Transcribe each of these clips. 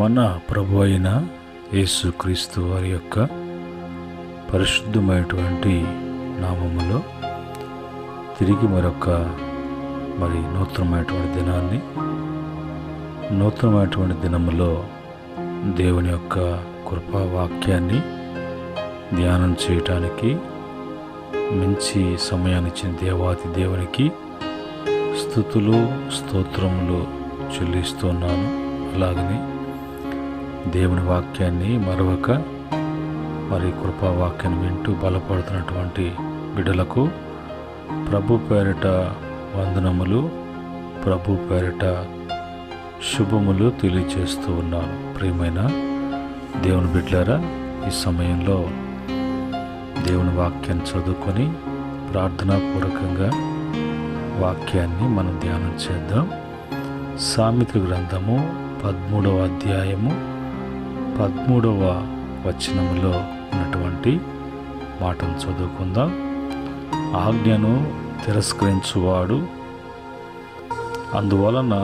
మన ప్రభు అయిన యేసుక్రీస్తు వారి యొక్క పరిశుద్ధమైనటువంటి నామములో తిరిగి మరొక నూతనమైనటువంటి దినములో దేవుని యొక్క కృపావాక్యాన్ని ధ్యానం చేయటానికి మంచి సమయాన్ని ఇచ్చిన దేవాతి దేవునికి స్తుతులు స్తోత్రములు చెల్లిస్తున్నాను. అలాగనే దేవుని వాక్యాన్ని మరొక కృపావాక్యాన్ని వింటూ బలపడుతున్నటువంటి బిడ్డలకు ప్రభు పేరిట వందనములు, ప్రభు పేరిట శుభములు తెలియజేస్తూ ఉన్నాను. ప్రియమైన దేవుని బిడ్డలారా, ఈ సమయంలో దేవుని వాక్యాన్ని చదువుకొని ప్రార్థనాపూర్వకంగా వాక్యాన్ని మనం ధ్యానం చేద్దాం. సామెతల గ్రంథము 13వ అధ్యాయము 13వ వచనములో ఉన్నటువంటి మాటను చదువుకుందాం. ఆజ్ఞను తిరస్కరించువాడు అందువలన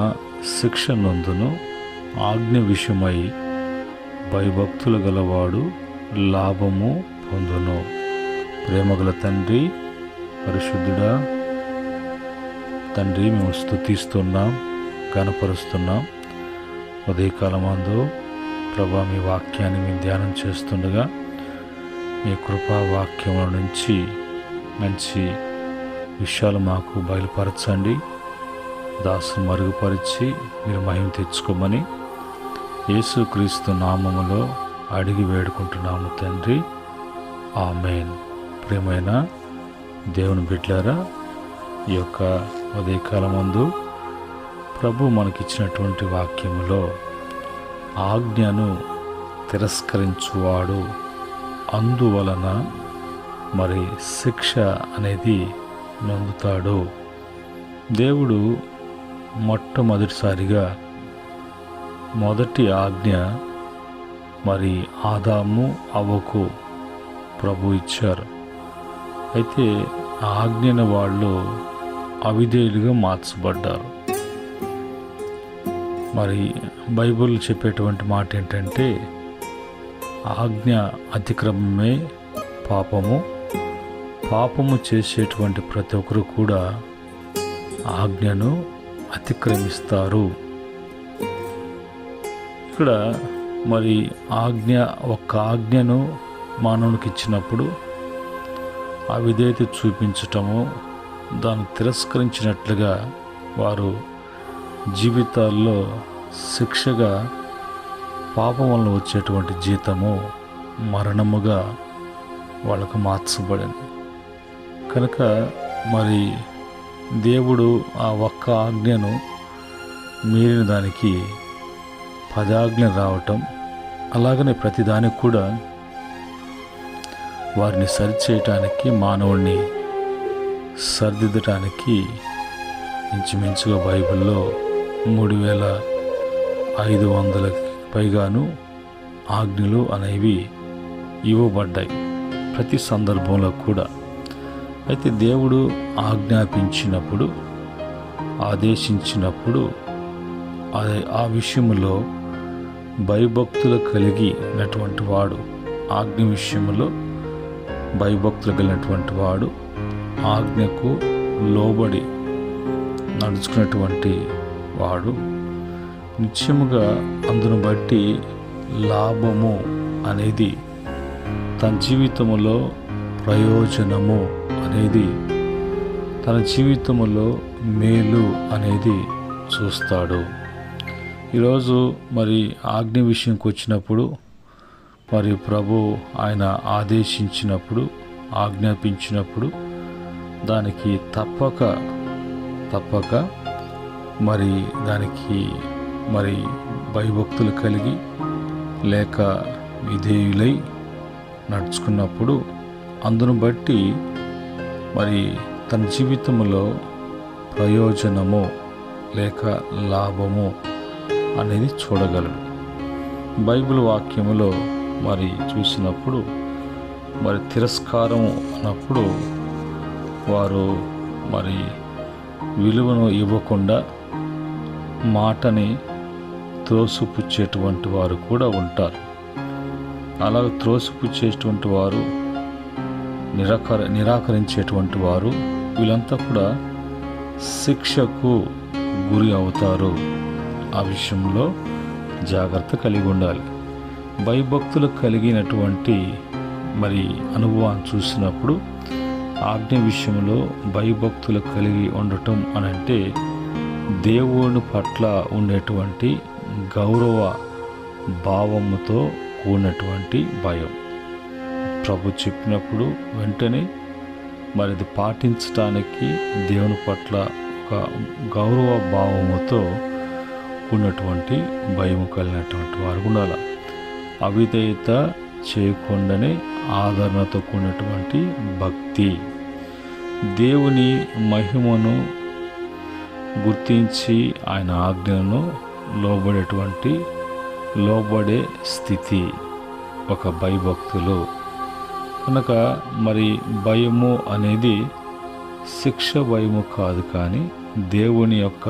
శిక్ష నొందును, ఆజ్ఞ విషయమై భయభక్తులు గలవాడు లాభము పొందును. ప్రేమగల తండ్రి, పరిశుద్ధుడా తండ్రి, మేము స్తుతిస్తున్నాం, కనపరుస్తున్నాం. ఉదయకాలమందు ప్రభా, మీ వాక్యాన్ని మేము ధ్యానం చేస్తుండగా మీ కృపా వాక్యముల నుంచి మంచి విషయాలు మాకు బయలుపరచండి. దాసును మరుగుపరిచి మీరు మహిమ తెచ్చుకోమని యేసుక్రీస్తు నామములో అడిగి వేడుకుంటున్నాము తండ్రి, ఆమేన్. ప్రియమైన దేవుని బిడ్డలారా, ఈ యొక్క ఉదయకాలమందు ప్రభు మనకిచ్చినటువంటి వాక్యములో ఆజ్ఞను తిరస్కరించువాడు అందువలన శిక్ష అనేది నొందుతాడు. దేవుడు మొట్టమొదటిసారిగా మొదటి ఆజ్ఞ ఆదాము అవ్వకు ప్రభు ఇచ్చారు. అయితే ఆ ఆజ్ఞను వాళ్ళు అవిధేయులుగా మార్చబడ్డారు. బైబిల్ చెప్పేటువంటి మాట ఏంటంటే, ఆజ్ఞ అతిక్రమమే పాపము చేసేటువంటి ప్రతి ఒక్కరు కూడా ఆజ్ఞను అతిక్రమిస్తారు. ఇక్కడ ఒక్క ఆజ్ఞను మానవునికి ఇచ్చినప్పుడు అవిధేయత చూపించటము, దాన్ని తిరస్కరించినట్లుగా వారు జీవితాల్లో శిక్షగా పాపం వలన వచ్చేటువంటి జీతము మరణముగా వాళ్ళకు మార్చబడింది. కనుక దేవుడు ఆ ఒక్క ఆజ్ఞను మీరిన దానికి 10 ఆజ్ఞలు రావటం, అలాగనే ప్రతిదానికి కూడా వారిని సరిచేయటానికి, మానవుడిని సరిదిద్దటానికి ఇంచుమించుగా బైబిల్లో 3500కి పైగాను ఆజ్ఞలు అనేవి ఇవ్వబడ్డాయి ప్రతి సందర్భంలో కూడా. అయితే దేవుడు ఆజ్ఞాపించినప్పుడు, ఆదేశించినప్పుడు ఆ విషయంలో భయభక్తులు కలిగినటువంటి వాడు, ఆజ్ఞ విషయంలో భయభక్తులు కలిగినటువంటి వాడు, ఆజ్ఞకు లోబడి నడుచుకున్నటువంటి వాడు నిత్యముగా అందును బట్టి లాభము అనేది, తన జీవితంలో ప్రయోజనము అనేది, తన జీవితంలో మేలు అనేది చూస్తాడు. ఈరోజు ఆజ్ఞ విషయంకి వచ్చినప్పుడు ప్రభు ఆయన ఆదేశించినప్పుడు, ఆజ్ఞాపించినప్పుడు దానికి తప్పక దానికి భయభక్తులు కలిగి లేక విధేయులై నడుచుకున్నప్పుడు అందును బట్టి తన జీవితంలో ప్రయోజనము లేక లాభము అనేది చూడగలడు. బైబిల్ వాక్యములో చూసినప్పుడు తిరస్కారం అన్నప్పుడు వారు విలువను ఇవ్వకుండా మాటని త్రోసిపుచ్చేటువంటి వారు కూడా ఉంటారు. అలా త్రోసిపుచ్చేటువంటి వారు, నిరాకరించేటువంటి వారు, వీళ్ళంతా కూడా శిక్షకు గురి అవుతారు. ఆ విషయంలో జాగ్రత్త కలిగి ఉండాలి. భయభక్తులు కలిగినటువంటి అనుభవాన్ని చూసినప్పుడు ఆజ్ఞ విషయంలో భయభక్తులు కలిగి ఉండటం అనంటే దేవుని పట్ల ఉండేటువంటి గౌరవ భావముతో కూడినటువంటి భయం. ప్రభు చెప్పినప్పుడు వెంటనే అది పాటించడానికి దేవుని పట్ల ఒక గౌరవ భావముతో ఉన్నటువంటి భయం కలిగినటువంటి వారు ఉండాలి. అవిధేయత చేయకుండానే ఆదరణతో కూడినటువంటి భక్తి, దేవుని మహిమను గుర్తించి ఆయన ఆజ్ఞను లోబడే స్థితి ఒక భయభక్తులు. కనుక భయము అనేది శిక్ష భయము కాదు, కానీ దేవుని యొక్క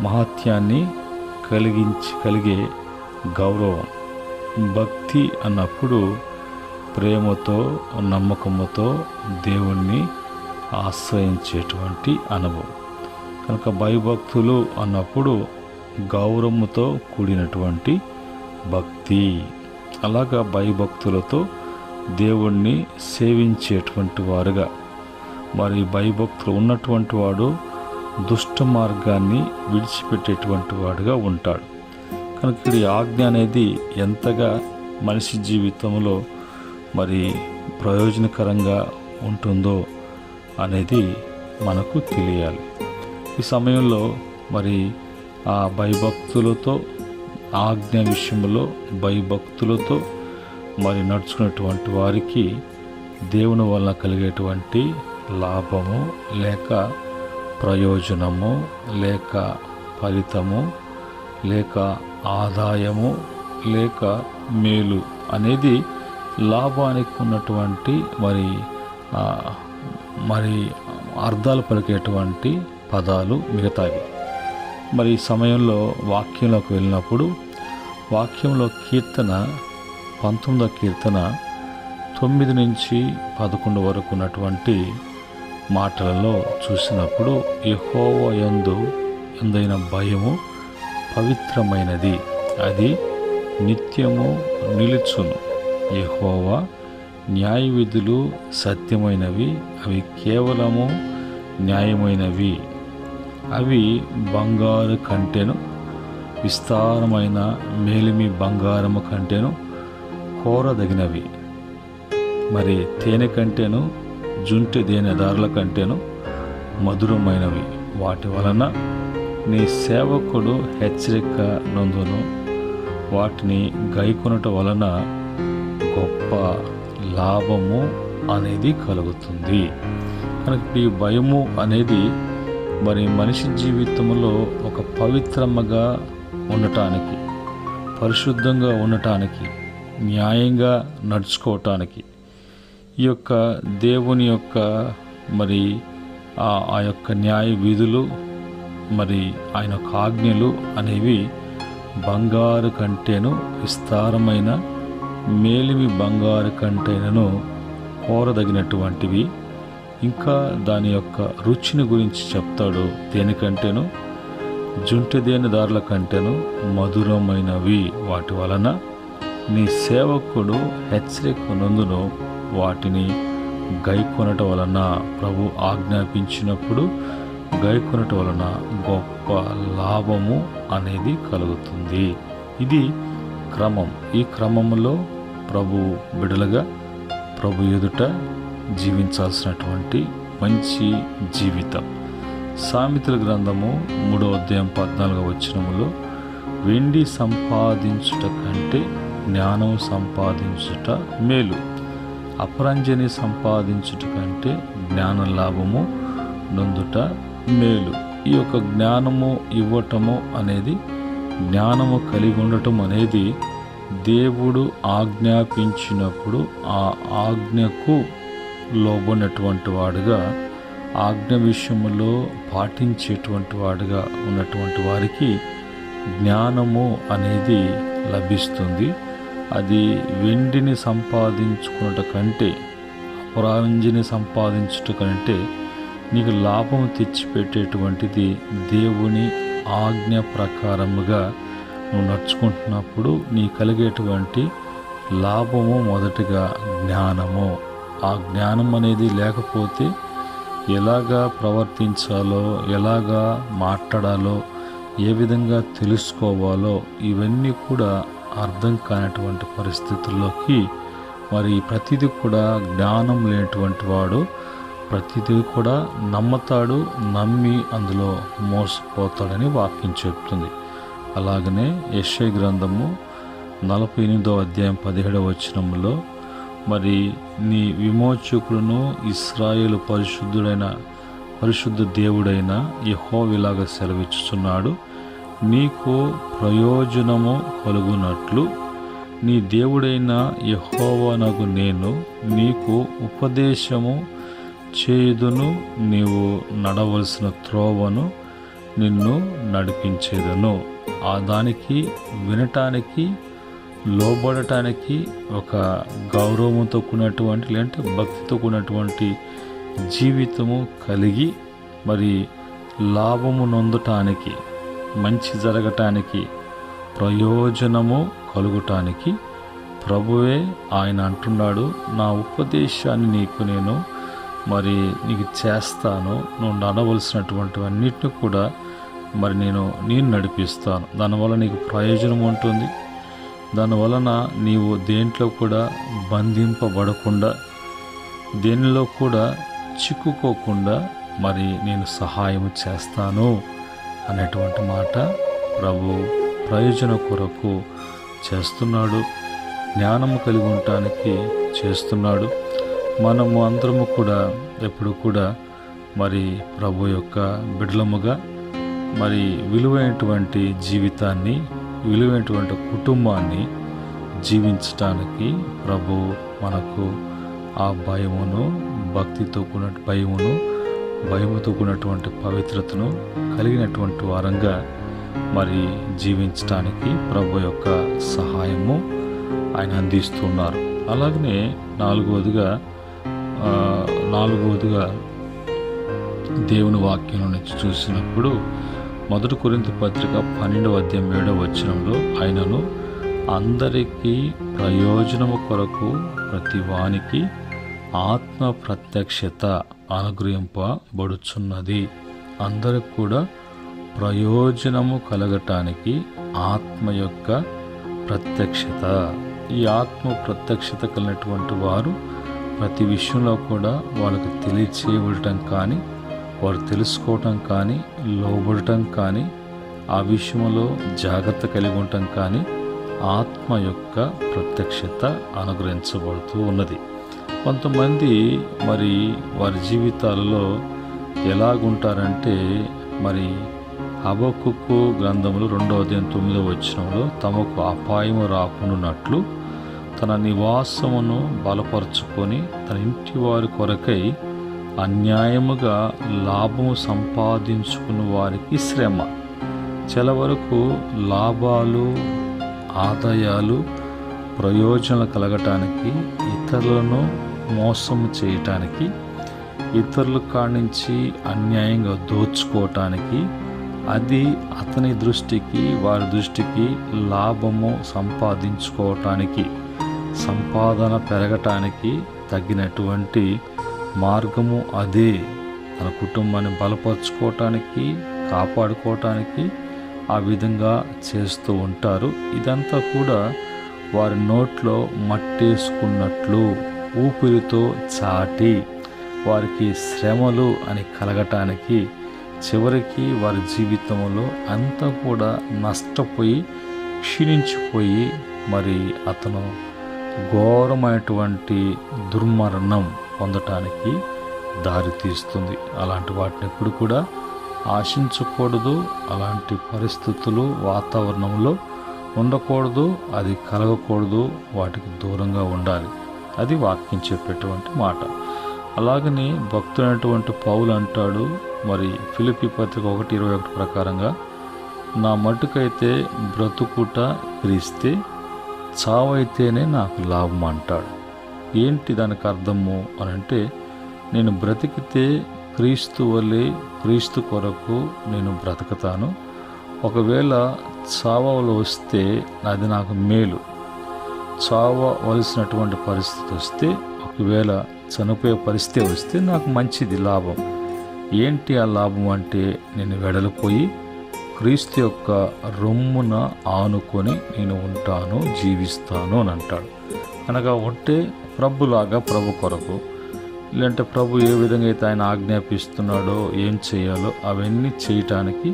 మహత్యాన్ని కలిగే గౌరవం. భక్తి అన్నప్పుడు ప్రేమతో, నమ్మకముతో దేవుణ్ణి ఆశ్రయించేటువంటి అనుభవం. కనుక భయభక్తులు అన్నప్పుడు గౌరవముతో కూడినటువంటి భక్తి. అలాగా భయభక్తులతో దేవుణ్ణి సేవించేటువంటి వారుగా. భయభక్తులు ఉన్నటువంటి వాడు దుష్ట మార్గాన్ని విడిచిపెట్టేటువంటి వాడుగా ఉంటాడు. కనుక ఈ ఆజ్ఞ అనేది ఎంతగా మనిషి జీవితంలో ప్రయోజనకరంగా ఉంటుందో అనేది మనకు తెలియాలి. ఈ సమయంలో ఆ భయభక్తులతో, ఆజ్ఞ విషయంలో భయభక్తులతో నడుచుకునేటువంటి వారికి దేవుని వలన కలిగేటువంటి లాభము లేక ప్రయోజనము లేక ఫలితము లేక ఆదాయము లేక మేలు అనేది లాభానికి ఉన్నటువంటి అర్థాలు పలికేటువంటి పదాలు మిగతావి. ఈ సమయంలో వాక్యంలోకి వెళ్ళినప్పుడు వాక్యంలో కీర్తన 19వ కీర్తన 9 నుంచి 11 వరకు ఉన్నటువంటి మాటలలో చూసినప్పుడు యెహోవా యందైన భయము పవిత్రమైనది, అది నిత్యము నిలుచును. యెహోవా న్యాయ విధులు సత్యమైనవి, అవి కేవలము న్యాయమైనవి. అవి బంగారు కంటెను, విస్తారమైన మేలిమి బంగారము కంటెను కోరదగినవి. తేనె కంటెను, జుంటె దేనెదారుల కంటెను మధురమైనవి. వాటి వలన నీ సేవకుడు హెచ్చరిక నొందును. వాటిని గైకొనుట వలన గొప్ప లాభము అనేది కలుగుతుంది. కనుక ఈ భయము అనేది మనిషి జీవితంలో ఒక పవిత్రముగా ఉండటానికి, పరిశుద్ధంగా ఉండటానికి, న్యాయంగా నడుచుకోవటానికి, ఈ యొక్క దేవుని యొక్క ఆ యొక్క న్యాయ విధులు ఆయన యొక్క ఆజ్ఞలు అనేవి బంగారు కంటేను, విస్తారమైన మేలిమి బంగారు కంటేనను కోరదగినటువంటివి. ఇంకా దాని యొక్క రుచిని గురించి చెప్తాడు. తేనె కంటేను, జుంటె దేనిదారుల కంటేను మధురమైనవి. వాటి వలన నీ సేవకుడు హెచ్చరిక నందును. వాటిని గైకొనట వలన, ప్రభు ఆజ్ఞాపించినప్పుడు గైకొనట వలన గొప్ప లాభము అనేది కలుగుతుంది. ఇది క్రమం. ఈ క్రమంలో ప్రభు బిడలుగా ప్రభు ఎదుట జీవించాల్సినటువంటి మంచి జీవితం. సామెతల గ్రంథము 3వ అధ్యాయం 14వ వచనములో వెండి సంపాదించుట కంటే జ్ఞానం సంపాదించుట మేలు, అపరంజని సంపాదించుట కంటే జ్ఞాన లాభము నొందుట మేలు. ఈ యొక్క జ్ఞానము ఇవ్వటము అనేది, జ్ఞానము కలిగి ఉండటం అనేది దేవుడు ఆజ్ఞాపించినప్పుడు ఆ ఆజ్ఞకు లోబడినటువంటి వాడుగా, ఆజ్ఞ విషయంలో పాటించేటువంటి వాడుగా ఉన్నటువంటి వారికి జ్ఞానము అనేది లభిస్తుంది. అది వెండిని సంపాదించుకున్నట కంటే, అపరాంజిని సంపాదించుట కంటే నీకు లాభం తెచ్చిపెట్టేటువంటిది దేవుని ఆజ్ఞ ప్రకారముగా నువ్వు నడుచుకుంటున్నప్పుడు నీ కలిగేటువంటి లాభము మొదటిగా జ్ఞానము. ఆ జ్ఞానం అనేది లేకపోతే ఎలాగా ప్రవర్తించాలో, ఎలాగా మాట్లాడాలో, ఏ విధంగా తెలుసుకోవాలో ఇవన్నీ కూడా అర్థం కానటువంటి పరిస్థితుల్లోకి మరి ప్రతిదీ కూడా జ్ఞానం లేనటువంటి వాడు ప్రతిదీ కూడా నమ్ముతాడు, నమ్మి అందులో మోసపోతాడని వాక్యం చెప్తుంది. అలాగనే యెషయా గ్రంథము 48వ అధ్యాయం 17వ వచనంలో మరి నీ విమోచకుడును ఇశ్రాయేలు పరిశుద్ధ దేవుడైన యెహోవా ఇలాగ సెలవిచ్చుచున్నాడు, నీకు ప్రయోజనము కలుగునట్లు నీ దేవుడైన యెహోవానగు నేను నీకు ఉపదేశము చేయుదును, నీవు నడవలసిన త్రోవను నిన్ను నడిపించేదను. ఆ దానికి వినటానికి, లోబడటానికి ఒక గౌరవంతో కూడినటువంటి లేదంటే భక్తితో కూడినటువంటి జీవితము కలిగి మరి లాభము నొందటానికి, మంచి జరగటానికి, ప్రయోజనము కలుగటానికి ప్రభువే ఆయన అంటున్నాడు, నా ఉపదేశాన్ని నేను నీకు చేస్తాను, నువ్వు నడవలసినటువంటివన్నిటిని కూడా నేను నడిపిస్తాను. దానివల్ల నీకు ప్రయోజనం ఉంటుంది. దానివలన నీవు దేంట్లో కూడా బంధింపబడకుండా, దేనిలో కూడా చిక్కుకోకుండా నేను సహాయం చేస్తాను అనేటువంటి మాట ప్రభు ప్రయోజన కొరకు చేస్తున్నాడు. జ్ఞానము కలిగి ఉండటానికి చేస్తున్నాడు. మనము అందరము కూడా ఎప్పుడు కూడా ప్రభు యొక్క బిడ్డలముగా విలువైనటువంటి జీవితాన్ని, విలువైనటువంటి కుటుంబాన్ని జీవించటానికి ప్రభు మనకు ఆ భయమును, భక్తితో కూడిన భయముతో కూడినటువంటి పవిత్రతను కలిగినటువంటి వారంగా జీవించటానికి ప్రభు యొక్క సహాయము ఆయన అందిస్తున్నారు. అలాగనే నాలుగవదిగా దేవుని వాక్యం నుంచి చూసినప్పుడు 1 కొరింథీ పత్రిక 12వ అధ్యాయం 7వ వచనంలో ఆయనను అందరికీ ప్రయోజనము కొరకు ప్రతి వానికి ఆత్మ ప్రత్యక్షత అనుగ్రహింపబడుచున్నది. అందరికి కూడా ప్రయోజనము కలగటానికి ఆత్మ యొక్క ప్రత్యక్షత. ఈ ఆత్మ ప్రత్యక్షత కలిగినటువంటి వారు ప్రతి విషయంలో కూడా వాళ్ళకు తెలియచేయబడటం కానీ, వారు తెలుసుకోవటం కానీ, లోబడటం కానీ, ఆ విషయంలో జాగ్రత్త కలిగి ఉండటం కానీ ఆత్మ యొక్క ప్రత్యక్షత అనుగ్రహించబడుతూ ఉన్నది. కొంతమంది వారి జీవితాలలో ఎలాగుంటారంటే హబక్కుకు గ్రంథములు 2వ అధ్యాయం 9వ వచనంలో తమకు అపాయము రాకుండానట్లు తన నివాసమును బలపరుచుకొని తన ఇంటి వారి కొరకై అన్యాయముగా లాభము సంపాదించుకున్న వారికి శ్రమ. చాలా వరకు లాభాలు, ఆదాయాలు, ప్రయోజనాలు కలగటానికి, ఇతరులను మోసం చేయటానికి, ఇతరుల కానించి అన్యాయంగా దోచుకోవటానికి, అది అతని దృష్టికి, వారి దృష్టికి లాభము సంపాదించుకోవటానికి, సంపాదన పెరగటానికి తగినటువంటి మార్గము అదే. తన కుటుంబాన్ని బలపరుచుకోవటానికి, కాపాడుకోవటానికి ఆ విధంగా చేస్తూ ఉంటారు. ఇదంతా కూడా వారి నోట్లో మట్టేసుకున్నట్లు ఊపిరితో చాటి వారికి శ్రమలు అని కలగటానికి, చివరికి వారి జీవితంలో అంతా కూడా నష్టపోయి క్షీణించిపోయి అతను ఘోరమైనటువంటి దుర్మరణం పొందటానికి దారితీస్తుంది. అలాంటి వాటిని ఎప్పుడు కూడా ఆశించకూడదు. అలాంటి పరిస్థితులు వాతావరణంలో ఉండకూడదు, అది కలగకూడదు, వాటికి దూరంగా ఉండాలి. అది వాక్యం చెప్పేటువంటి మాట. అలాగని భక్తుడైనటువంటి పౌలు అంటాడు, ఫిలిప్పీ పత్రిక 1:21 ప్రకారంగా నా మటుకైతే బ్రతుకుట క్రీస్తే, చావైతేనే నాకు లాభం అంటాడు. ఏంటి దానికి అర్థము అని అంటే, నేను బ్రతికితే క్రీస్తు వలె క్రీస్తు కొరకు నేను బ్రతుకుతాను. ఒకవేళ చావలు వస్తే అది నాకు మేలు. చావవలసినటువంటి పరిస్థితి వస్తే, ఒకవేళ చనిపోయే పరిస్థితి వస్తే నాకు మంచిది, లాభం. ఏంటి ఆ లాభం అంటే, నేను వెడలిపోయి క్రీస్తు యొక్క రొమ్మున ఆనుకొని నేను ఉంటాను, జీవిస్తాను అని అంటాడు. కనుక ఉంటే ప్రభులాగా, ప్రభు కొరకు, లేదంటే ప్రభు ఏ విధంగా అయితే ఆయన ఆజ్ఞాపిస్తున్నాడో ఏం చేయాలో అవన్నీ చేయటానికి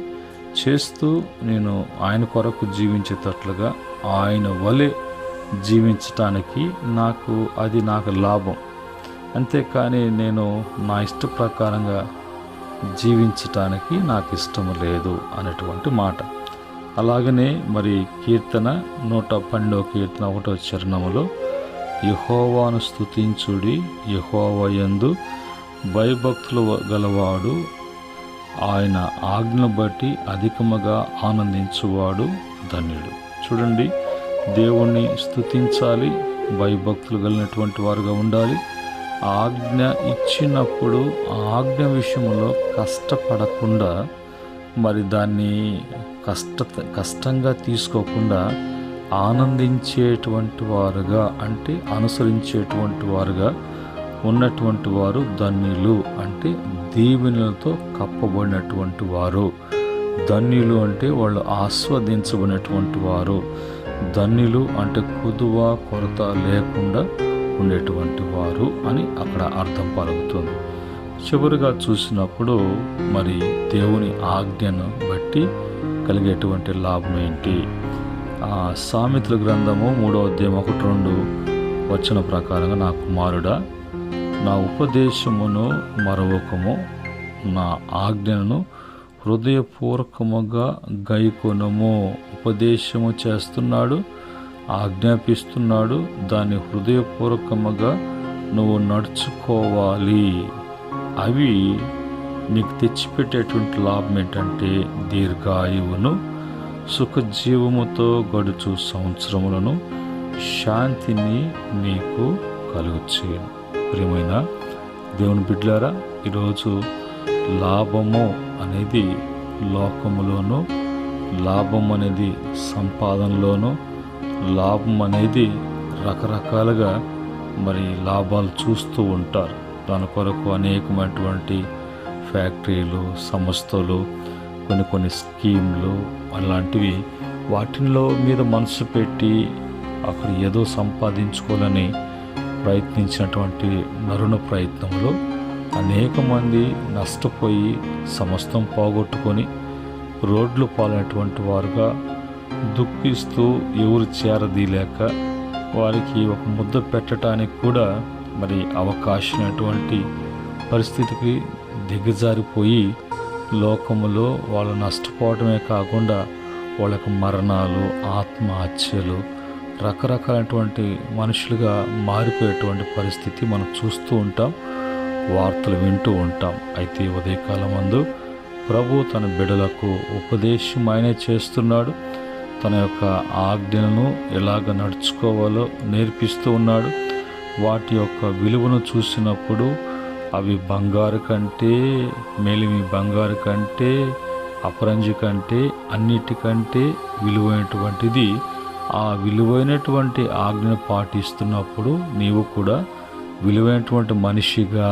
చేస్తూ నేను ఆయన కొరకు జీవించేటట్లుగా ఆయన వలె జీవించటానికి అది నాకు లాభం. అంతేకాని నేను నా ఇష్ట ప్రకారంగా జీవించటానికి నాకు ఇష్టం లేదు అనేటువంటి మాట. అలాగనే మరి కీర్తన 112వ కీర్తన 1వ చరణములో, యెహోవాను స్తుతించుడి, యెహోవా యందు భయభక్తులు గలవాడు, ఆయన ఆజ్ఞను బట్టి అధికముగా ఆనందించువాడు ధన్యుడు. చూడండి, దేవుణ్ణి స్తుతించాలి, భయభక్తులు కలిగినటువంటి వారుగా ఉండాలి. ఆజ్ఞ ఇచ్చినప్పుడు ఆ ఆజ్ఞ విషయంలో కష్టపడకుండా, మరి దాన్ని కష్టంగా తీసుకోకుండా ఆనందించేటువంటి వారుగా, అంటే అనుసరించేటువంటి వారుగా ఉన్నటువంటి వారు ధన్యులు. అంటే దీవెనలతో కప్పబడినటువంటి వారు. ధన్యులు అంటే వాళ్ళు ఆస్వాదించబడినటువంటి వారు. ధన్యులు అంటే కొదువ కొరత లేకుండా ఉండేటువంటి వారు అని అక్కడ అర్థం పలుకుతుంది. చివరిగా చూసినప్పుడు మరి దేవుని ఆజ్ఞను బట్టి కలిగేటువంటి లాభం ఏంటి? సామెతల గ్రంథము 3వ అధ్యాయం 1-2 వచన ప్రకారంగా, నా కుమారుడా, నా ఉపదేశమును మరవకము, నా ఆజ్ఞను హృదయపూర్వకముగా గైకొనుము. ఉపదేశము చేస్తున్నాడు, ఆజ్ఞాపిస్తున్నాడు, దాన్ని హృదయపూర్వకముగా నువ్వు నడుచుకోవాలి. అవి నీకు తెచ్చిపెట్టేటువంటి లాభం ఏంటంటే, దీర్ఘాయువును, సుఖజీవముతో గడుచు సంవత్సరములను, శాంతిని నీకు కలుగుచేయును. ప్రియమైన దేవుని బిడ్డలారా, ఈరోజు లాభము అనేది లోకములోను, లాభం అనేది సంపాదనలోను, లాభం అనేది రకరకాలుగా మరి లాభాలు చూస్తూ ఉంటారు. దాని కొరకు అనేకమైనటువంటి ఫ్యాక్టరీలు, సంస్థలు, కొన్ని స్కీమ్లు అలాంటివి, వాటిల్లో మీద మనసు పెట్టి అక్కడ ఏదో సంపాదించుకోవాలని ప్రయత్నించినటువంటి నరుణ ప్రయత్నంలో అనేక మంది నష్టపోయి సమస్తం పోగొట్టుకొని రోడ్లు పాలైనటువంటి వారుగా దుఃఖిస్తూ ఎవరు చేరదీలేక వారికి ఒక ముద్ద పెట్టడానికి కూడా మరి అవకాశమైనటువంటి పరిస్థితికి దిగజారిపోయి లోకములో వాళ్ళు నష్టపోవడమే కాకుండా వాళ్ళకి మరణాలు, ఆత్మహత్యలు, రకరకాలైనటువంటి మనుషులుగా మారిపోయేటువంటి పరిస్థితి మనం చూస్తూ ఉంటాం, వార్తలు వింటూ ఉంటాం. అయితే ఉదయకాలం మందు ప్రభు తన బిడ్డలకు ఉపదేశం ఆయనే చేస్తున్నాడు. తన యొక్క ఆజ్ఞలను ఎలాగ నడుచుకోవాలో నేర్పిస్తూ ఉన్నాడు. వాటి యొక్క విలువను చూసినప్పుడు అవి బంగారు కంటే, మేలిమి బంగారు కంటే, అపరంజి కంటే, అన్నిటికంటే విలువైనటువంటిది. ఆ విలువైనటువంటి ఆజ్ఞను పాటిస్తున్నప్పుడు నీవు కూడా విలువైనటువంటి మనిషిగా,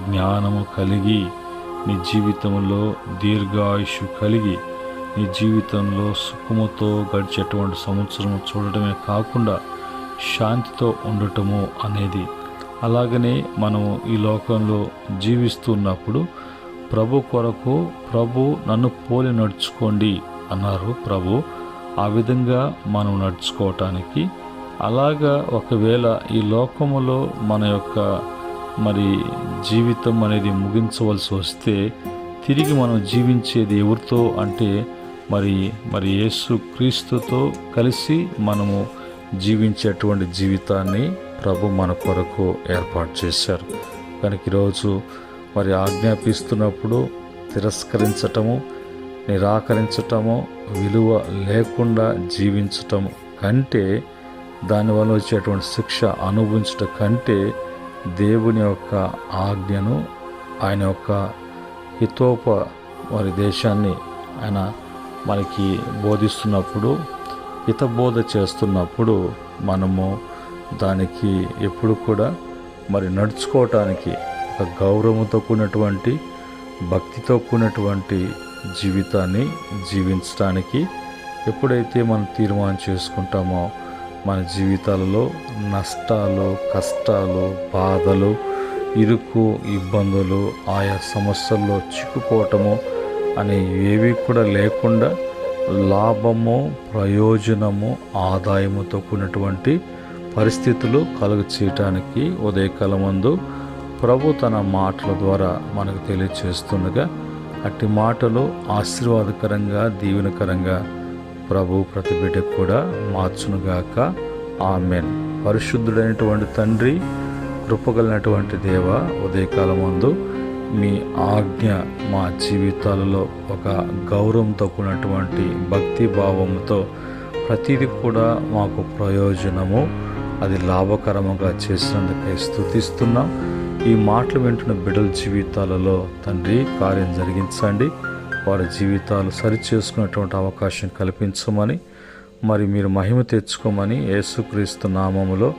జ్ఞానము కలిగి, నీ జీవితంలో దీర్ఘాయుషు కలిగి, నీ జీవితంలో సుఖముతో గడిచేటువంటి సంవత్సరం చూడటమే కాకుండా శాంతితో ఉండటము అనేది. అలాగనే మనము ఈ లోకంలో జీవిస్తున్నప్పుడు ప్రభు కొరకు, ప్రభు నన్ను పోలి నడుచుకోండి అన్నారు ప్రభు. ఆ విధంగా మనం నడుచుకోవటానికి, అలాగా ఒకవేళ ఈ లోకములో మన యొక్క మరి జీవితం అనేది ముగించవలసి వస్తే తిరిగి మనం జీవించేది ఎవరితో అంటే మరి యేసు క్రీస్తుతో కలిసి మనము జీవించేటువంటి జీవితాన్ని ప్రభు మన కొరకు ఏర్పాటు చేశారు. కనుక ఈరోజు మరి ఆజ్ఞాపిస్తున్నప్పుడు తిరస్కరించటము, నిరాకరించటము, విలువ లేకుండా జీవించటం కంటే, దానివల్ల వచ్చేటువంటి శిక్ష అనుభవించటం కంటే, దేవుని యొక్క ఆజ్ఞను, ఆయన యొక్క హితోప వారి దేశాన్ని ఆయన మనకి బోధిస్తున్నప్పుడు, హితబోధ చేస్తున్నప్పుడు మనము దానికి ఎప్పుడు కూడా నడుచుకోవటానికి ఒక గౌరవంతో కూడినటువంటి, భక్తితో కూడినటువంటి జీవితాన్ని జీవించడానికి ఎప్పుడైతే మనం తీర్మానం చేసుకుంటామో, మన జీవితాలలో నష్టాలు, కష్టాలు, బాధలు, ఇరుకు, ఇబ్బందులు, ఆయా సమస్యల్లో చిక్కుకోవటము అని ఏవి కూడా లేకుండా లాభము, ప్రయోజనము, ఆదాయముతో కూడినటువంటి పరిస్థితులు కలుగ చేయటానికి ఉదయకాలమందు ప్రభు తన మాటల ద్వారా మనకు తెలియచేస్తుండగా, అట్టి మాటలు ఆశీర్వాదకరంగా, దీవెనకరంగా ప్రభు ప్రతి బిడ్డకు కూడా మార్చునుగాక. ఆమెన్. పరిశుద్ధుడైనటువంటి తండ్రి, కృపగలిగినటువంటి దేవ, ఉదయకాలమందు మీ ఆజ్ఞ మా జీవితాలలో ఒక గౌరవంతో కూడినటువంటి భక్తి భావంతో ప్రతిదీ కూడా మాకు ప్రయోజనము, అది లాభకరముగా చేసినందుకే స్తుతిస్తున్నాం. ఈ మాటలు వింటున్న బిడ్డల జీవితాలలో తండ్రి కార్యం జరిగించండి. వారి జీవితాలు సరిచేసుకునేటువంటి అవకాశం కల్పించమని, మరి మీరు మహిమ తెచ్చుకోమని యేసుక్రీస్తు నామములో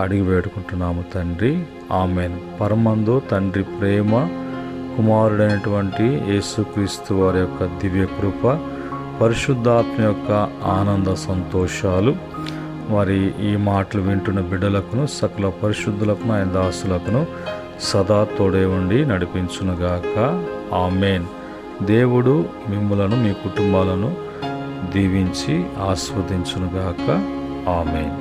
అడిగి వేడుకుంటున్నాము తండ్రి. ఆమెన్. పరమందు తండ్రి ప్రేమ, కుమారుడైనటువంటి యేసుక్రీస్తు వారి యొక్క దివ్య కృప, పరిశుద్ధాత్మ యొక్క ఆనంద సంతోషాలు మరి ఈ మాటలు వింటున్న బిడ్డలకును, సకల పరిశుద్ధులకును, ఆయన దాసులకును సదా తోడే ఉండి నడిపించునుగాక. ఆమెన్. దేవుడు మిమ్ములను, మీ కుటుంబాలను దీవించి ఆస్వాదించునుగాక. ఆమెన్.